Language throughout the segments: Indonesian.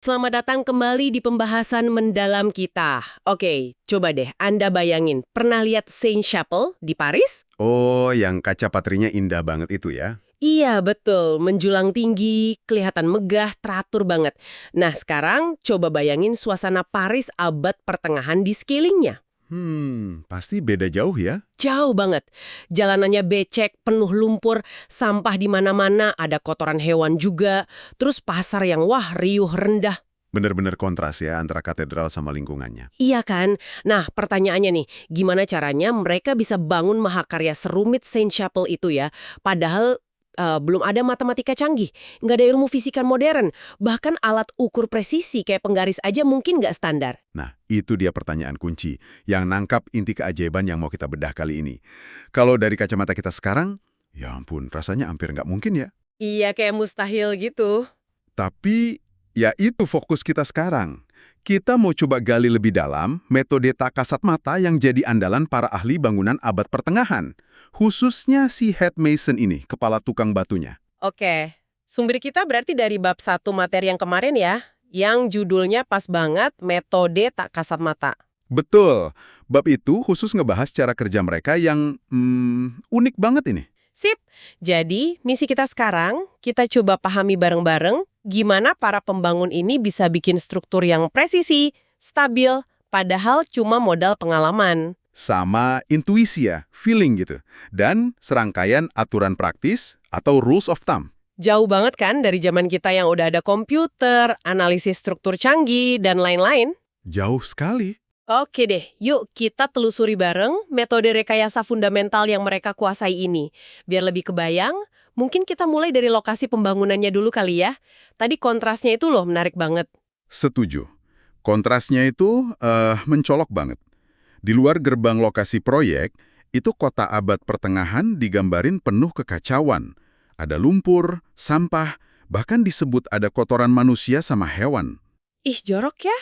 Selamat datang kembali di pembahasan mendalam kita. Oke, coba deh Anda bayangin, pernah lihat Saint Chapel di Paris? Oh, yang kaca patrinya indah banget itu ya? Iya, betul. Menjulang tinggi, kelihatan megah, teratur banget. Nah, sekarang coba bayangin suasana Paris abad pertengahan di sekelilingnya. Pasti beda jauh ya? Jauh banget. Jalanannya becek, penuh lumpur, sampah di mana-mana, ada kotoran hewan juga. Terus pasar yang wah riuh rendah. Bener-bener kontras ya antara katedral sama lingkungannya. Iya kan? Nah, pertanyaannya nih, gimana caranya mereka bisa bangun mahakarya serumit Saint Chapel itu ya? Padahal belum ada matematika canggih, nggak ada ilmu fisika modern, bahkan alat ukur presisi kayak penggaris aja mungkin nggak standar. Nah, itu dia pertanyaan kunci yang nangkap inti keajaiban yang mau kita bedah kali ini. Kalau dari kacamata kita sekarang, ya ampun, rasanya hampir nggak mungkin ya. Iya, kayak mustahil gitu. Tapi, ya itu fokus kita sekarang. Kita mau coba gali lebih dalam metode tak kasat mata yang jadi andalan para ahli bangunan abad pertengahan. Khususnya si head mason ini, kepala tukang batunya. Oke, sumber kita berarti dari bab 1 materi yang kemarin ya, yang judulnya pas banget, metode tak kasat mata. Betul, bab itu khusus ngebahas cara kerja mereka yang unik banget ini. Sip, jadi misi kita sekarang, kita coba pahami bareng-bareng gimana para pembangun ini bisa bikin struktur yang presisi, stabil, padahal cuma modal pengalaman. Sama intuisi ya, feeling gitu. Dan serangkaian aturan praktis atau rules of thumb. Jauh banget kan dari zaman kita yang udah ada komputer, analisis struktur canggih, dan lain-lain? Jauh sekali. Oke deh, yuk kita telusuri bareng metode rekayasa fundamental yang mereka kuasai ini. Biar lebih kebayang, mungkin kita mulai dari lokasi pembangunannya dulu kali ya. Tadi kontrasnya itu loh menarik banget. Setuju. Kontrasnya itu mencolok banget. Di luar gerbang lokasi proyek, itu kota abad pertengahan digambarin penuh kekacauan. Ada lumpur, sampah, bahkan disebut ada kotoran manusia sama hewan. Ih, jorok ya?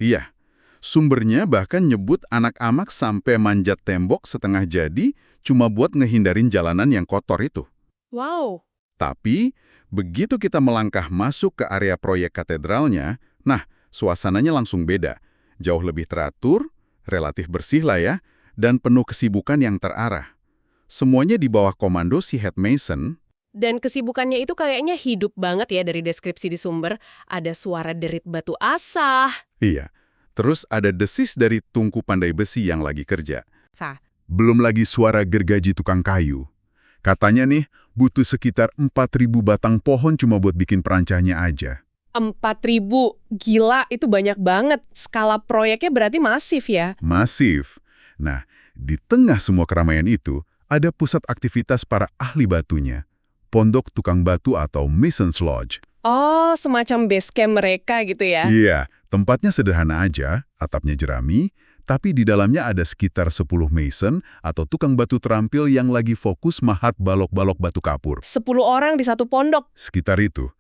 Iya, sumbernya bahkan nyebut anak-anak sampai manjat tembok setengah jadi cuma buat ngehindarin jalanan yang kotor itu. Wow. Tapi, begitu kita melangkah masuk ke area proyek katedralnya, nah, suasananya langsung beda. Jauh lebih teratur, relatif bersih lah ya, dan penuh kesibukan yang terarah. Semuanya di bawah komando si head mason. Dan kesibukannya itu kayaknya hidup banget ya dari deskripsi di sumber. Ada suara derit batu asah. Iya, terus ada desis dari tungku pandai besi yang lagi kerja. Sah. Belum lagi suara gergaji tukang kayu. Katanya nih, butuh sekitar 4.000 batang pohon cuma buat bikin perancahnya aja. 4.000, gila itu banyak banget. Skala proyeknya berarti masif ya. Masif. Nah, di tengah semua keramaian itu, ada pusat aktivitas para ahli batunya. Pondok tukang batu atau Mason's Lodge. Oh, semacam base camp mereka gitu ya. Iya, tempatnya sederhana aja, atapnya jerami, tapi di dalamnya ada sekitar 10 mason atau tukang batu terampil yang lagi fokus mahat balok-balok batu kapur. 10 orang di satu pondok. Sekitar itu.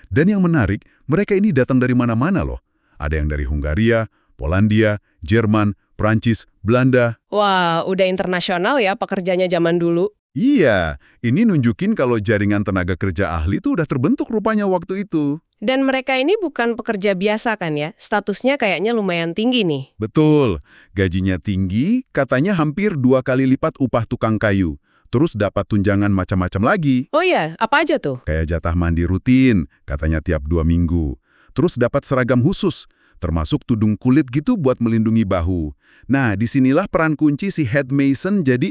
Dan yang menarik, mereka ini datang dari mana-mana loh. Ada yang dari Hungaria, Polandia, Jerman, Prancis, Belanda. Wah, udah internasional ya pekerjanya zaman dulu. Iya, ini nunjukin kalau jaringan tenaga kerja ahli tuh udah terbentuk rupanya waktu itu. Dan mereka ini bukan pekerja biasa kan ya? Statusnya kayaknya lumayan tinggi nih. Betul, gajinya tinggi, katanya hampir 2 kali lipat upah tukang kayu. Terus dapat tunjangan macam-macam lagi. Oh iya, apa aja tuh? Kayak jatah mandi rutin, katanya tiap 2 minggu. Terus dapat seragam khusus, termasuk tudung kulit gitu buat melindungi bahu. Nah, disinilah peran kunci si head mason jadi,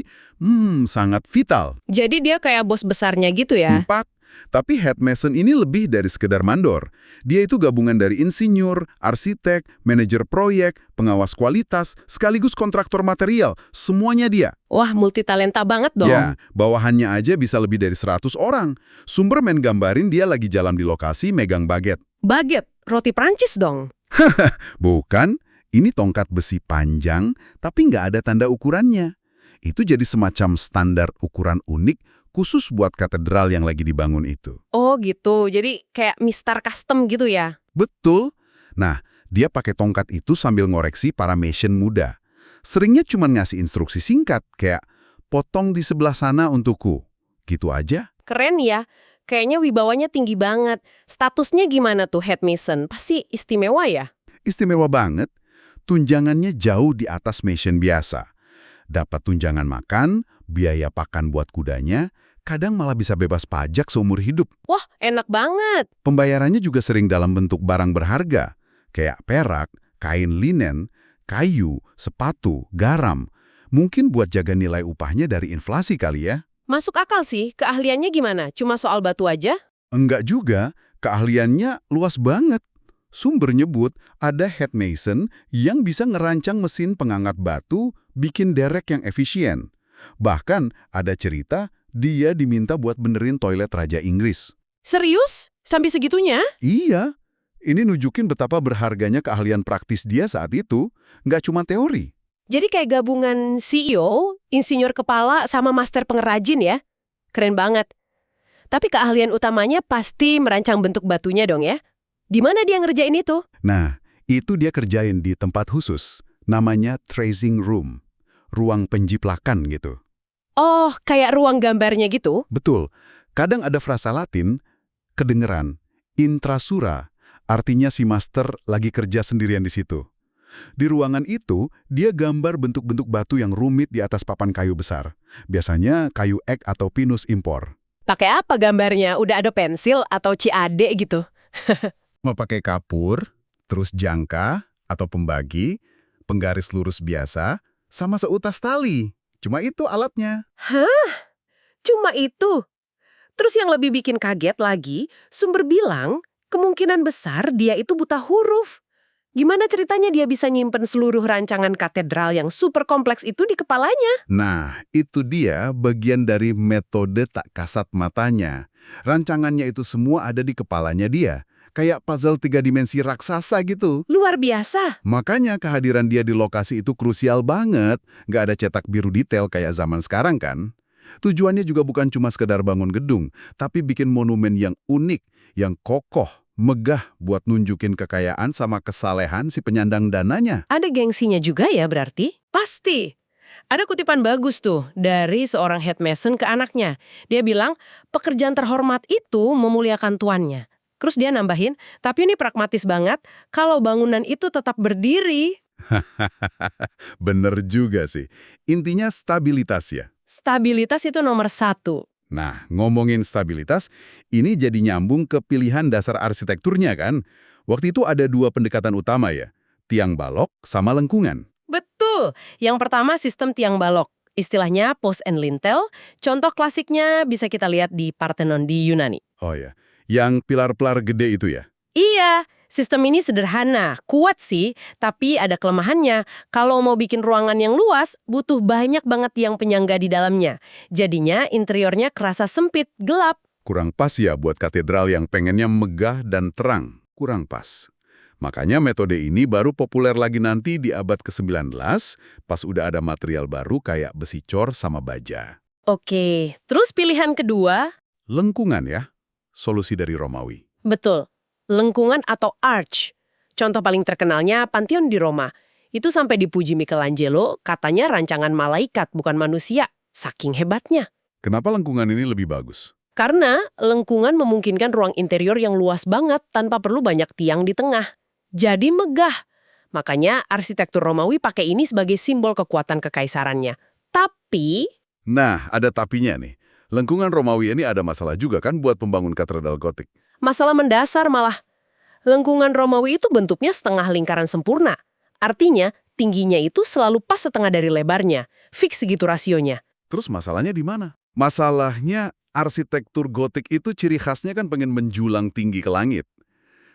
sangat vital. Jadi dia kayak bos besarnya gitu ya? 4. Tapi head mason ini lebih dari sekedar mandor. Dia itu gabungan dari insinyur, arsitek, manajer proyek, pengawas kualitas, sekaligus kontraktor material. Semuanya dia. Wah, multitalenta banget dong. Ya, bawahannya aja bisa lebih dari 100 orang. Sumber main gambarin dia lagi jalan di lokasi megang baget. Baget, roti Prancis dong. Bukan, ini tongkat besi panjang, tapi nggak ada tanda ukurannya. Itu jadi semacam standar ukuran unik khusus buat katedral yang lagi dibangun itu. Oh gitu, jadi kayak Mister Custom gitu ya? Betul. Nah, dia pakai tongkat itu sambil ngoreksi para mason muda. Seringnya cuma ngasih instruksi singkat, kayak potong di sebelah sana untukku. Gitu aja. Keren ya. Kayaknya wibawanya tinggi banget. Statusnya gimana tuh head mason? Pasti istimewa ya? Istimewa banget, tunjangannya jauh di atas mason biasa. Dapat tunjangan makan, biaya pakan buat kudanya, kadang malah bisa bebas pajak seumur hidup. Wah, enak banget. Pembayarannya juga sering dalam bentuk barang berharga, kayak perak, kain linen, kayu, sepatu, garam. Mungkin buat jaga nilai upahnya dari inflasi kali ya? Masuk akal sih. Keahliannya gimana? Cuma soal batu aja? Enggak juga, keahliannya luas banget. Sumber nyebut ada head mason yang bisa ngerancang mesin pengangkat batu, bikin derek yang efisien. Bahkan ada cerita dia diminta buat benerin toilet Raja Inggris. Serius? Sampai segitunya? Iya, ini nunjukin betapa berharganya keahlian praktis dia saat itu, nggak cuma teori. Jadi kayak gabungan CEO, insinyur kepala, sama master pengrajin ya? Keren banget. Tapi keahlian utamanya pasti merancang bentuk batunya dong ya? Di mana dia ngerjain itu? Nah, itu dia kerjain di tempat khusus, namanya tracing room, ruang penjiplakan gitu. Oh, kayak ruang gambarnya gitu? Betul, kadang ada frasa Latin, kedengeran, intrasura, artinya si master lagi kerja sendirian di situ. Di ruangan itu, dia gambar bentuk-bentuk batu yang rumit di atas papan kayu besar. Biasanya kayu ek atau pinus impor. Pakai apa gambarnya? Udah ada pensil atau CAD gitu? Mau pakai kapur, terus jangka atau pembagi, penggaris lurus biasa, sama seutas tali. Cuma itu alatnya. Hah? Cuma itu? Terus yang lebih bikin kaget lagi, sumber bilang kemungkinan besar dia itu buta huruf. Gimana ceritanya dia bisa nyimpen seluruh rancangan katedral yang super kompleks itu di kepalanya? Nah, itu dia bagian dari metode tak kasat matanya. Rancangannya itu semua ada di kepalanya dia. Kayak puzzle 3 dimensi raksasa gitu. Luar biasa. Makanya kehadiran dia di lokasi itu krusial banget. Nggak ada cetak biru detail kayak zaman sekarang kan. Tujuannya juga bukan cuma sekedar bangun gedung, tapi bikin monumen yang unik, yang kokoh, megah buat nunjukin kekayaan sama kesalehan si penyandang dananya. Ada gengsinya juga ya berarti? Pasti. Ada kutipan bagus tuh dari seorang head mason ke anaknya. Dia bilang, pekerjaan terhormat itu memuliakan tuannya. Terus dia nambahin, tapi ini pragmatis banget, kalau bangunan itu tetap berdiri. Bener juga sih. Intinya stabilitas ya. Stabilitas itu nomor 1. Nah, ngomongin stabilitas, ini jadi nyambung ke pilihan dasar arsitekturnya kan? Waktu itu ada 2 pendekatan utama ya, tiang balok sama lengkungan. Betul. Yang pertama sistem tiang balok. Istilahnya post and lintel. Contoh klasiknya bisa kita lihat di Parthenon di Yunani. Oh ya, yang pilar-pilar gede itu ya? Iya, sistem ini sederhana, kuat sih, tapi ada kelemahannya. Kalau mau bikin ruangan yang luas, butuh banyak banget tiang penyangga di dalamnya. Jadinya interiornya kerasa sempit, gelap. Kurang pas ya buat katedral yang pengennya megah dan terang. Kurang pas. Makanya metode ini baru populer lagi nanti di abad ke-19, pas udah ada material baru kayak besi cor sama baja. Oke, terus pilihan kedua? Lengkungan ya, solusi dari Romawi. Betul, lengkungan atau arch. Contoh paling terkenalnya Pantheon di Roma. Itu sampai dipuji Michelangelo, katanya rancangan malaikat bukan manusia. Saking hebatnya. Kenapa lengkungan ini lebih bagus? Karena lengkungan memungkinkan ruang interior yang luas banget tanpa perlu banyak tiang di tengah. Jadi megah. Makanya arsitektur Romawi pakai ini sebagai simbol kekuatan kekaisarannya. Tapi... Nah, ada tapinya nih. Lengkungan Romawi ini ada masalah juga kan buat pembangun katedral gotik. masalah mendasar malah. Lengkungan Romawi itu bentuknya setengah lingkaran sempurna. Artinya, tingginya itu selalu pas setengah dari lebarnya. Fix segitu rasionya. Terus masalahnya di mana? Masalahnya arsitektur gotik itu ciri khasnya kan pengen menjulang tinggi ke langit.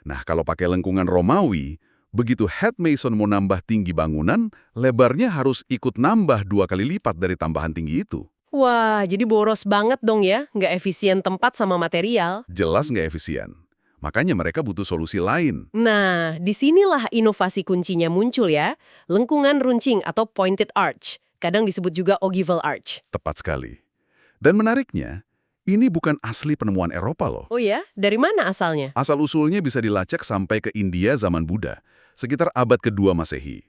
Nah, kalau pakai lengkungan Romawi, begitu head mason mau nambah tinggi bangunan, lebarnya harus ikut nambah 2 kali lipat dari tambahan tinggi itu. Wah, jadi boros banget dong ya, nggak efisien tempat sama material. Jelas nggak efisien. Makanya mereka butuh solusi lain. Nah, disinilah inovasi kuncinya muncul ya. Lengkungan runcing atau pointed arch. Kadang disebut juga ogival arch. Tepat sekali. Dan menariknya, ini bukan asli penemuan Eropa loh. Oh ya? Dari mana asalnya? Asal-usulnya bisa dilacak sampai ke India zaman Buddha, sekitar abad ke-2 Masehi.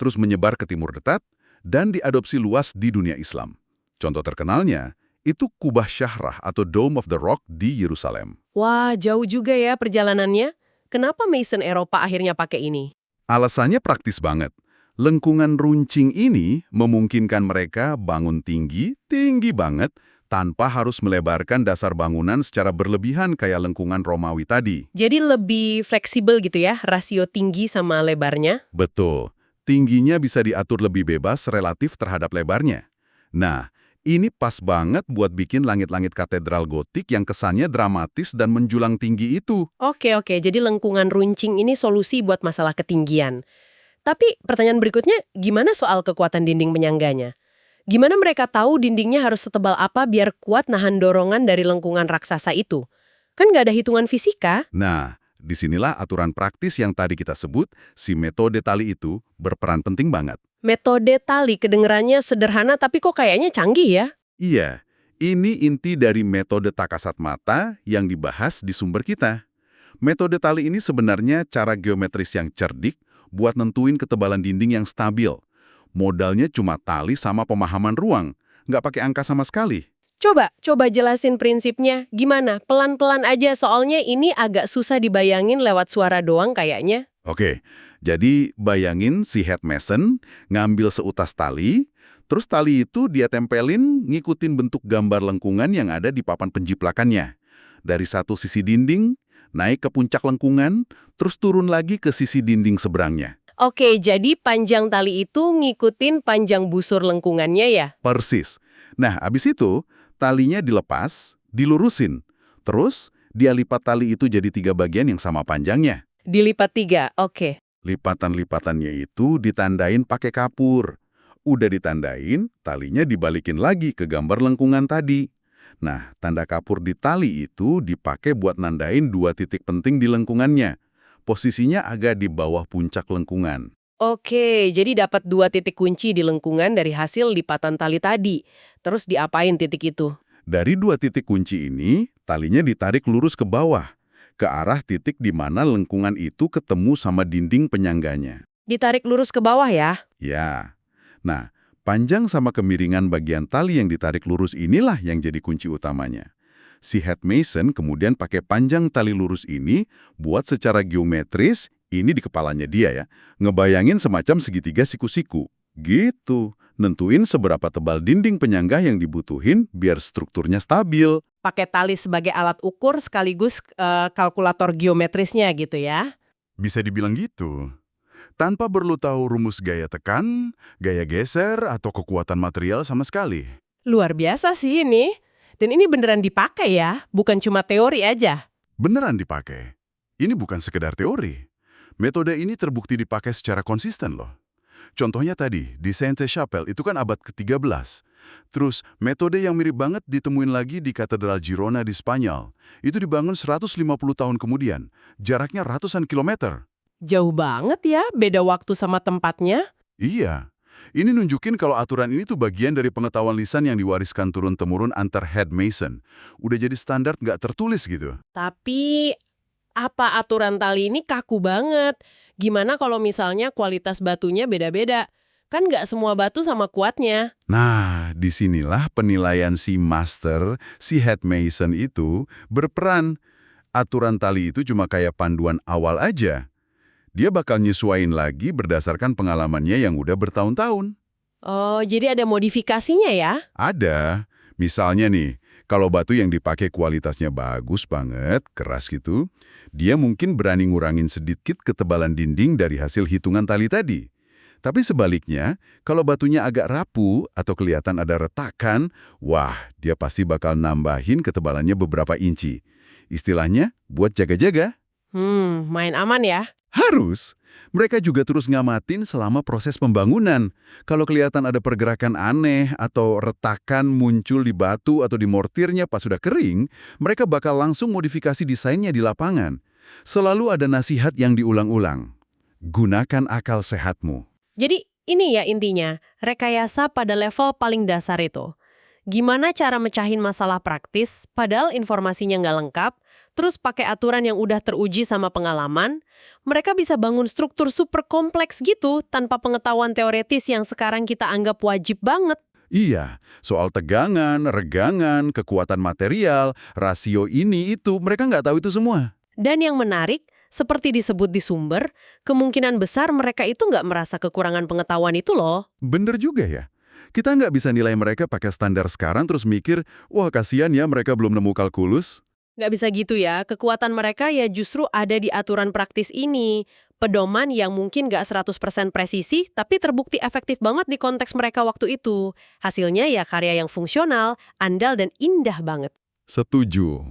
Terus menyebar ke Timur Dekat dan diadopsi luas di dunia Islam. Contoh terkenalnya, Itu Kubah Syahrah atau Dome of the Rock di Yerusalem. Wah, jauh juga ya perjalanannya. Kenapa Mason Eropa akhirnya pakai ini? Alasannya praktis banget. Lengkungan runcing ini memungkinkan mereka bangun tinggi, tinggi banget, tanpa harus melebarkan dasar bangunan secara berlebihan kayak lengkungan Romawi tadi. Jadi lebih fleksibel gitu ya, rasio tinggi sama lebarnya? Betul. Tingginya bisa diatur lebih bebas relatif terhadap lebarnya. Nah, ini pas banget buat bikin langit-langit katedral gotik yang kesannya dramatis dan menjulang tinggi itu. Oke, jadi lengkungan runcing ini solusi buat masalah ketinggian. Tapi pertanyaan berikutnya, gimana soal kekuatan dinding penyangganya? Gimana mereka tahu dindingnya harus setebal apa biar kuat nahan dorongan dari lengkungan raksasa itu? Kan nggak ada hitungan fisika. Nah, disinilah aturan praktis yang tadi kita sebut, si metode tali itu berperan penting banget. Metode tali kedengerannya sederhana tapi kok kayaknya canggih ya? Iya, ini inti dari metode takasat mata yang dibahas di sumber kita. Metode tali ini sebenarnya cara geometris yang cerdik buat nentuin ketebalan dinding yang stabil. Modalnya cuma tali sama pemahaman ruang, nggak pakai angka sama sekali. Coba jelasin prinsipnya. Gimana? Pelan-pelan aja soalnya ini agak susah dibayangin lewat suara doang kayaknya. Oke, jadi bayangin si head mason ngambil seutas tali, terus tali itu dia tempelin ngikutin bentuk gambar lengkungan yang ada di papan penjiplakannya. Dari satu sisi dinding, naik ke puncak lengkungan, terus turun lagi ke sisi dinding seberangnya. Oke, jadi panjang tali itu ngikutin panjang busur lengkungannya ya? Persis. Nah, abis itu, talinya dilepas, dilurusin. Terus, dia lipat tali itu jadi 3 bagian yang sama panjangnya. Dilipat 3, oke. Lipatan-lipatannya itu ditandain pakai kapur. Udah ditandain, talinya dibalikin lagi ke gambar lengkungan tadi. Nah, tanda kapur di tali itu dipakai buat nandain 2 titik penting di lengkungannya. Posisinya agak di bawah puncak lengkungan. Oke, jadi dapat 2 titik kunci di lengkungan dari hasil lipatan tali tadi. Terus diapain titik itu? Dari 2 titik kunci ini, talinya ditarik lurus ke bawah, ke arah titik di mana lengkungan itu ketemu sama dinding penyangganya. Ditarik lurus ke bawah ya? Ya. Nah, panjang sama kemiringan bagian tali yang ditarik lurus inilah yang jadi kunci utamanya. Si head mason kemudian pakai panjang tali lurus ini buat secara geometris, ini di kepalanya dia ya, ngebayangin semacam segitiga siku-siku. Gitu, nentuin seberapa tebal dinding penyangga yang dibutuhin biar strukturnya stabil. Pakai tali sebagai alat ukur sekaligus kalkulator geometrisnya gitu ya? Bisa dibilang gitu. Tanpa perlu tahu rumus gaya tekan, gaya geser, atau kekuatan material sama sekali. Luar biasa sih ini. Dan ini beneran dipakai ya, bukan cuma teori aja. Beneran dipakai. Ini bukan sekedar teori. Metode ini terbukti dipakai secara konsisten loh. Contohnya tadi, di Sainte-Chapelle itu kan abad ke-13. Terus, metode yang mirip banget ditemuin lagi di Katedral Girona di Spanyol. Itu dibangun 150 tahun kemudian. Jaraknya ratusan kilometer. Jauh banget ya, beda waktu sama tempatnya. Iya. Ini nunjukin kalau aturan ini tuh bagian dari pengetahuan lisan yang diwariskan turun-temurun antar head mason. Udah jadi standar nggak tertulis gitu. Tapi, apa aturan tali ini kaku banget? Gimana kalau misalnya kualitas batunya beda-beda? Kan nggak semua batu sama kuatnya. Nah, disinilah penilaian si master, si head mason itu berperan. Aturan tali itu cuma kayak panduan awal aja. Dia bakal nyesuaiin lagi berdasarkan pengalamannya yang udah bertahun-tahun. Oh, jadi ada modifikasinya ya? Ada. Misalnya nih, kalau batu yang dipakai kualitasnya bagus banget, keras gitu, dia mungkin berani ngurangin sedikit ketebalan dinding dari hasil hitungan tali tadi. Tapi sebaliknya, kalau batunya agak rapuh atau kelihatan ada retakan, wah, dia pasti bakal nambahin ketebalannya beberapa inci. Istilahnya, buat jaga-jaga. Main aman ya? Harus. Mereka juga terus ngamatin selama proses pembangunan. Kalau kelihatan ada pergerakan aneh atau retakan muncul di batu atau di mortirnya pas sudah kering, mereka bakal langsung modifikasi desainnya di lapangan. Selalu ada nasihat yang diulang-ulang. Gunakan akal sehatmu. Jadi ini ya intinya, rekayasa pada level paling dasar itu. Gimana cara mecahin masalah praktis, padahal informasinya nggak lengkap, terus pakai aturan yang udah teruji sama pengalaman, mereka bisa bangun struktur super kompleks gitu tanpa pengetahuan teoretis yang sekarang kita anggap wajib banget. Iya, soal tegangan, regangan, kekuatan material, rasio ini itu, mereka nggak tahu itu semua. Dan yang menarik, seperti disebut di sumber, kemungkinan besar mereka itu nggak merasa kekurangan pengetahuan itu loh. Bener juga ya. Kita nggak bisa nilai mereka pakai standar sekarang terus mikir, wah kasihan ya mereka belum nemu kalkulus. Nggak bisa gitu ya, kekuatan mereka ya justru ada di aturan praktis ini. Pedoman yang mungkin nggak 100% presisi, tapi terbukti efektif banget di konteks mereka waktu itu. Hasilnya ya karya yang fungsional, andal, dan indah banget. Setuju.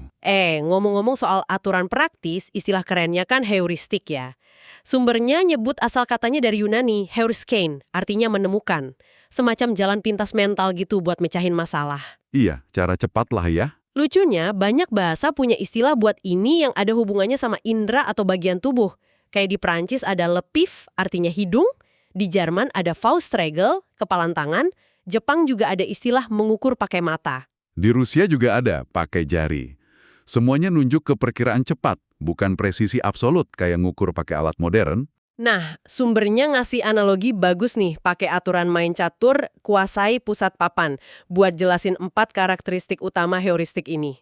Ngomong-ngomong soal aturan praktis, istilah kerennya kan heuristik ya. Sumbernya nyebut asal katanya dari Yunani, heurischein, artinya menemukan. Semacam jalan pintas mental gitu buat mecahin masalah. Iya, cara cepat lah ya. Lucunya, banyak bahasa punya istilah buat ini yang ada hubungannya sama indera atau bagian tubuh. Kayak di Prancis ada le pif, artinya hidung. Di Jerman ada Faustregel, kepalan tangan. Jepang juga ada istilah mengukur pakai mata. Di Rusia juga ada, pakai jari. Semuanya nunjuk ke perkiraan cepat, bukan presisi absolut kayak ngukur pakai alat modern. Nah, sumbernya ngasih analogi bagus nih, pakai aturan main catur, kuasai pusat papan, buat jelasin 4 karakteristik utama heuristik ini.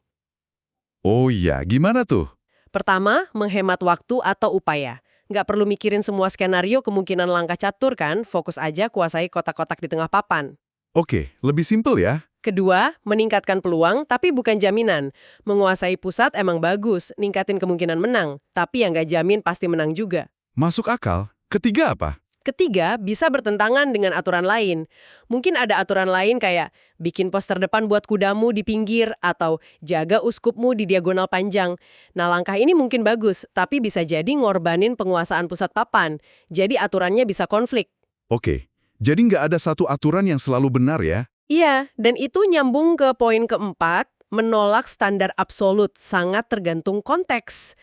Oh iya, gimana tuh? Pertama, menghemat waktu atau upaya. Nggak perlu mikirin semua skenario kemungkinan langkah catur kan, fokus aja kuasai kotak-kotak di tengah papan. Oke, lebih simpel ya. Kedua, meningkatkan peluang tapi bukan jaminan. Menguasai pusat emang bagus, ningkatin kemungkinan menang, tapi yang nggak jamin pasti menang juga. Masuk akal. Ketiga apa? Ketiga, bisa bertentangan dengan aturan lain. Mungkin ada aturan lain kayak bikin poster depan buat kudamu di pinggir atau jaga uskupmu di diagonal panjang. Nah, langkah ini mungkin bagus, tapi bisa jadi ngorbanin penguasaan pusat papan. Jadi aturannya bisa konflik. Oke, jadi nggak ada satu aturan yang selalu benar ya? Iya, dan itu nyambung ke poin keempat, menolak standar absolut, sangat tergantung konteks.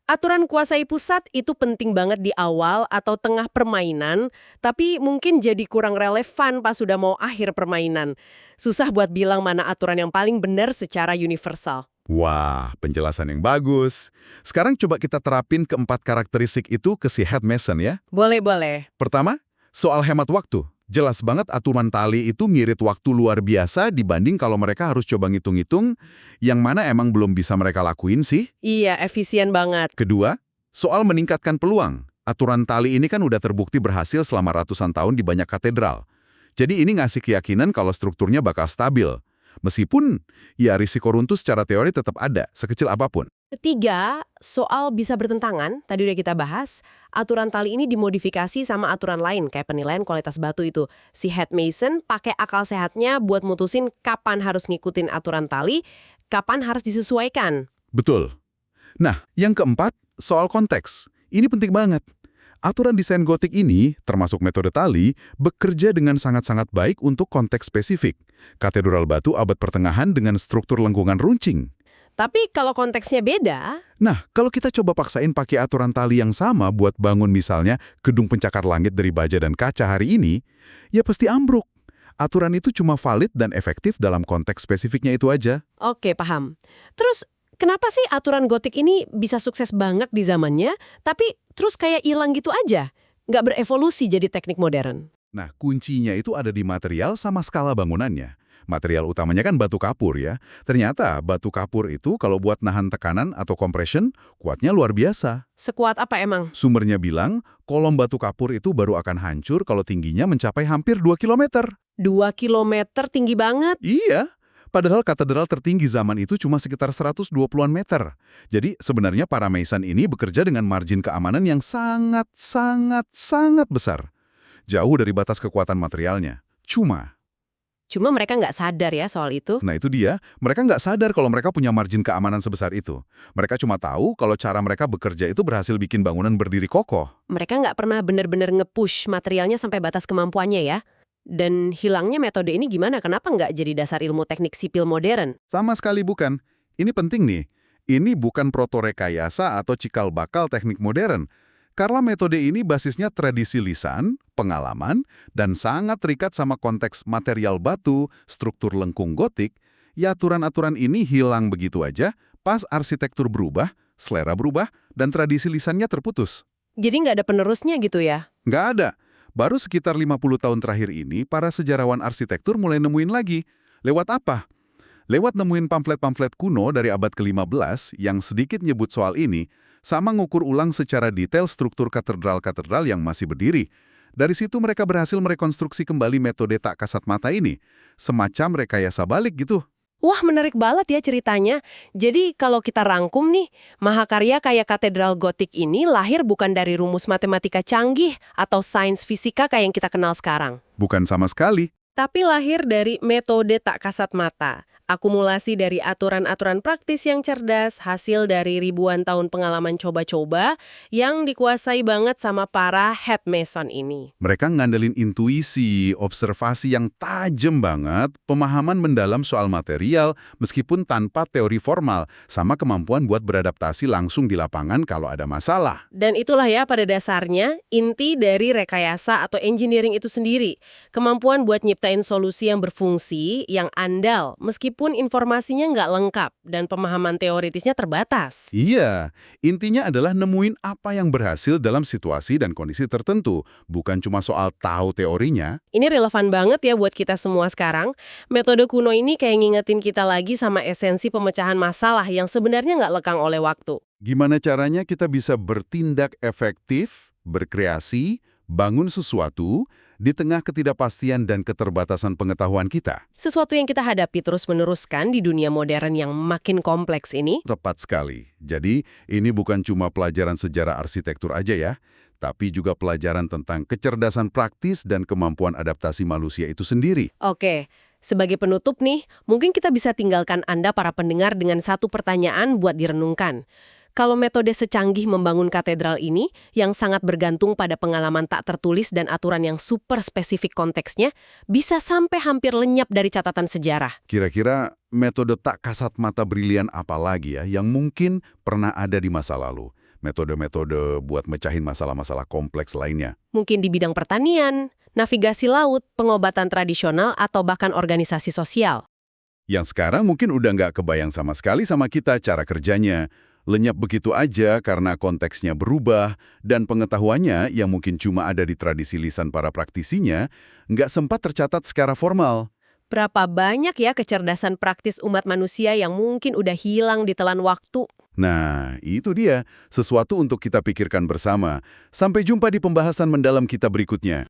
Aturan kuasai pusat itu penting banget di awal atau tengah permainan, tapi mungkin jadi kurang relevan pas sudah mau akhir permainan. Susah buat bilang mana aturan yang paling benar secara universal. Wah, penjelasan yang bagus. Sekarang coba kita terapin keempat karakteristik itu ke si Head Mason ya. Boleh-boleh. Pertama, soal hemat waktu. Jelas banget aturan tali itu ngirit waktu luar biasa dibanding kalau mereka harus coba ngitung-ngitung yang mana emang belum bisa mereka lakuin sih. Iya, efisien banget. Kedua, soal meningkatkan peluang. Aturan tali ini kan udah terbukti berhasil selama ratusan tahun di banyak katedral. Jadi ini ngasih keyakinan kalau strukturnya bakal stabil. Meskipun, ya risiko runtuh secara teori tetap ada, sekecil apapun. Ketiga, soal bisa bertentangan, tadi udah kita bahas, aturan tali ini dimodifikasi sama aturan lain, kayak penilaian kualitas batu itu. Si Head Mason pakai akal sehatnya buat mutusin kapan harus ngikutin aturan tali, kapan harus disesuaikan. Betul. Nah, yang keempat, soal konteks. Ini penting banget. Aturan desain gotik ini, termasuk metode tali, bekerja dengan sangat-sangat baik untuk konteks spesifik. Katedral batu abad pertengahan dengan struktur lengkungan runcing. Tapi kalau konteksnya beda, Nah, kalau kita coba paksain pakai aturan tali yang sama buat bangun misalnya gedung pencakar langit dari baja dan kaca hari ini, ya pasti ambruk. Aturan itu cuma valid dan efektif dalam konteks spesifiknya itu aja. oke, paham. Terus, kenapa sih aturan gotik ini bisa sukses banget di zamannya, tapi terus kayak hilang gitu aja? Nggak berevolusi jadi teknik modern. Nah, kuncinya itu ada di material sama skala bangunannya. Material utamanya kan batu kapur ya. Ternyata batu kapur itu kalau buat nahan tekanan atau compression, kuatnya luar biasa. Sekuat apa emang? Sumbernya bilang, kolom batu kapur itu baru akan hancur kalau tingginya mencapai hampir 2 kilometer. 2 kilometer tinggi banget. Iya, padahal katedral tertinggi zaman itu cuma sekitar 120-an meter. Jadi sebenarnya para Mason ini bekerja dengan margin keamanan yang sangat besar. Jauh dari batas kekuatan materialnya. Cuma mereka nggak sadar ya soal itu. Nah itu dia, mereka nggak sadar kalau mereka punya margin keamanan sebesar itu. Mereka cuma tahu kalau cara mereka bekerja itu berhasil bikin bangunan berdiri kokoh. Mereka nggak pernah benar-benar nge-push materialnya sampai batas kemampuannya ya. Dan hilangnya metode ini gimana? Kenapa nggak jadi dasar ilmu teknik sipil modern? Sama sekali bukan. Ini penting nih. Ini bukan protorekayasa atau cikal bakal teknik modern. Karena metode ini basisnya tradisi lisan, pengalaman, dan sangat terikat sama konteks material batu, struktur lengkung gotik, ya aturan-aturan ini hilang begitu aja pas arsitektur berubah, selera berubah, dan tradisi lisannya terputus. Jadi nggak ada penerusnya gitu ya? Nggak ada. Baru sekitar 50 tahun terakhir ini, para sejarawan arsitektur mulai nemuin lagi. Lewat apa? Lewat nemuin pamflet-pamflet kuno dari abad ke-15 yang sedikit nyebut soal ini, sama ngukur ulang secara detail struktur katedral-katedral yang masih berdiri. Dari situ mereka berhasil merekonstruksi kembali metode tak kasat mata ini. Semacam rekayasa balik gitu. Wah, menarik banget ya ceritanya. Jadi kalau kita rangkum nih, mahakarya kayak katedral gotik ini lahir bukan dari rumus matematika canggih atau sains fisika kayak yang kita kenal sekarang. Bukan sama sekali. Tapi lahir dari metode tak kasat mata. Akumulasi dari aturan-aturan praktis yang cerdas, hasil dari ribuan tahun pengalaman coba-coba yang dikuasai banget sama para head mason ini. Mereka ngandelin intuisi, observasi yang tajam banget, pemahaman mendalam soal material meskipun tanpa teori formal, sama kemampuan buat beradaptasi langsung di lapangan kalau ada masalah. Dan itulah ya pada dasarnya inti dari rekayasa atau engineering itu sendiri. Kemampuan buat nyiptain solusi yang berfungsi, yang andal, meskipun informasinya nggak lengkap dan pemahaman teoritisnya terbatas. Iya, intinya adalah nemuin apa yang berhasil dalam situasi dan kondisi tertentu, bukan cuma soal tahu teorinya. Ini relevan banget ya buat kita semua sekarang. Metode kuno ini kayak ngingetin kita lagi sama esensi pemecahan masalah yang sebenarnya nggak lekang oleh waktu. Gimana caranya kita bisa bertindak efektif, berkreasi, bangun sesuatu di tengah ketidakpastian dan keterbatasan pengetahuan kita? Sesuatu yang kita hadapi terus-meneruskan di dunia modern yang makin kompleks ini. Tepat sekali. Jadi, ini bukan cuma pelajaran sejarah arsitektur aja ya, tapi juga pelajaran tentang kecerdasan praktis dan kemampuan adaptasi manusia itu sendiri. Oke, sebagai penutup nih, mungkin kita bisa tinggalkan Anda para pendengar dengan satu pertanyaan buat direnungkan. Kalau metode secanggih membangun katedral ini, yang sangat bergantung pada pengalaman tak tertulis dan aturan yang super spesifik konteksnya, bisa sampai hampir lenyap dari catatan sejarah. Kira-kira metode tak kasat mata brilian apa lagi ya yang mungkin pernah ada di masa lalu? Metode-metode buat mecahin masalah-masalah kompleks lainnya. Mungkin di bidang pertanian, navigasi laut, pengobatan tradisional, atau bahkan organisasi sosial. Yang sekarang mungkin udah nggak kebayang sama sekali sama kita cara kerjanya. Lenyap begitu aja karena konteksnya berubah dan pengetahuannya yang mungkin cuma ada di tradisi lisan para praktisinya nggak sempat tercatat secara formal. Berapa banyak ya kecerdasan praktis umat manusia yang mungkin udah hilang ditelan waktu. Nah, itu dia. Sesuatu untuk kita pikirkan bersama. Sampai jumpa di pembahasan mendalam kita berikutnya.